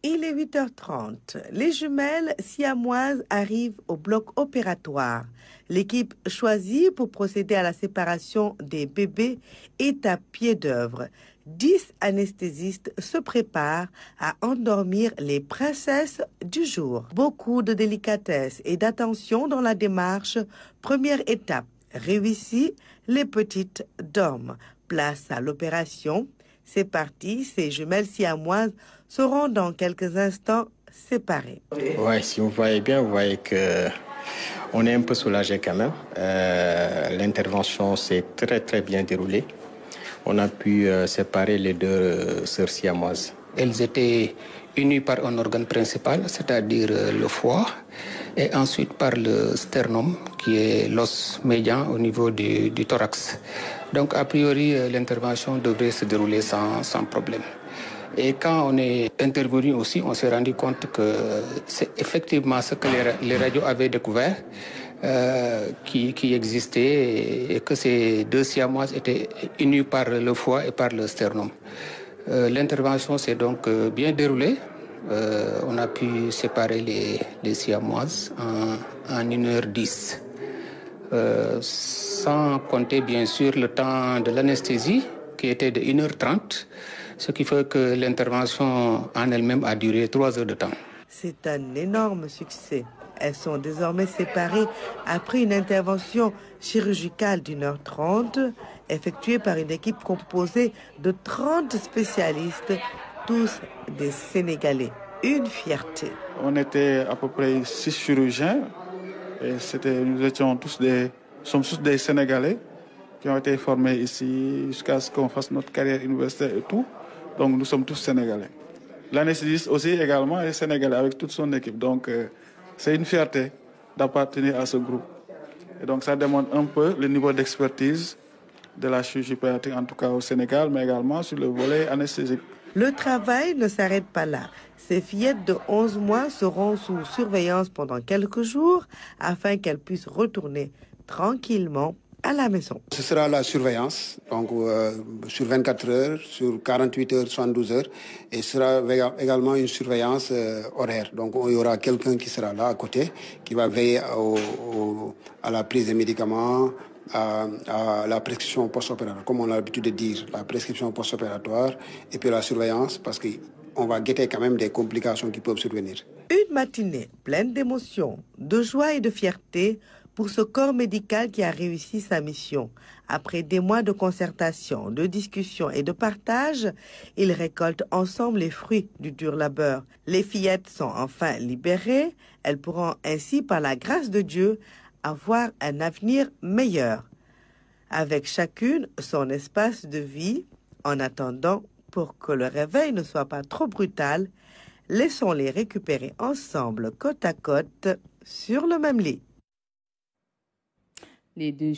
Il est 8h30. Les jumelles siamoises arrivent au bloc opératoire. L'équipe choisie pour procéder à la séparation des bébés est à pied d'œuvre. 10 anesthésistes se préparent à endormir les princesses du jour. Beaucoup de délicatesse et d'attention dans la démarche. Première étape réussie, les petites dorment. Place à l'opération. C'est parti, ces jumelles siamoises seront dans quelques instants séparées. Oui, si vous voyez bien, vous voyez que on est un peu soulagé quand même. L'intervention s'est très bien déroulée. On a pu séparer les deux sœurs siamoises. Elles étaient unies par un organe principal, c'est-à-dire le foie, et ensuite par le sternum, qui est l'os médian au niveau du thorax. Donc, a priori, l'intervention devrait se dérouler sans problème. Et quand on est intervenu aussi, on s'est rendu compte que c'est effectivement ce que les radios avaient découvert, qui existait, et que ces deux siamoises étaient unies par le foie et par le sternum. L'intervention s'est donc bien déroulée. On a pu séparer les siamoises en 1h10. Sans compter bien sûr le temps de l'anesthésie qui était de 1h30, ce qui fait que l'intervention en elle-même a duré 3 heures de temps. C'est un énorme succès. Elles sont désormais séparées après une intervention chirurgicale d'1h30 effectuée par une équipe composée de 30 spécialistes, tous des Sénégalais. Une fierté. On était à peu près 6 chirurgiens et nous sommes tous des Sénégalais qui ont été formés ici jusqu'à ce qu'on fasse notre carrière universitaire et tout. Donc nous sommes tous Sénégalais. L'anesthésiste aussi également est Sénégalais avec toute son équipe. Donc c'est une fierté d'appartenir à ce groupe. Et donc ça démontre un peu le niveau d'expertise de la chirurgie pédiatrique, en tout cas au Sénégal, mais également sur le volet anesthésique. Le travail ne s'arrête pas là. Ces fillettes de 11 mois seront sous surveillance pendant quelques jours afin qu'elles puissent retourner tranquillement à la maison. Ce sera la surveillance, donc sur 24 heures, sur 48 heures, 72 heures, et ce sera également une surveillance horaire. Donc il y aura quelqu'un qui sera là à côté, qui va veiller à la prise des médicaments, à la prescription post-opératoire, comme on a l'habitude de dire, la prescription post-opératoire, et puis la surveillance, parce qu'on va guetter quand même des complications qui peuvent survenir. Une matinée pleine d'émotions, de joie et de fierté pour ce corps médical qui a réussi sa mission. Après des mois de concertation, de discussion et de partage, ils récoltent ensemble les fruits du dur labeur. Les fillettes sont enfin libérées. Elles pourront ainsi, par la grâce de Dieu, avoir un avenir meilleur. Avec chacune son espace de vie. En attendant, pour que le réveil ne soit pas trop brutal, laissons-les récupérer ensemble côte à côte sur le même lit. Les deux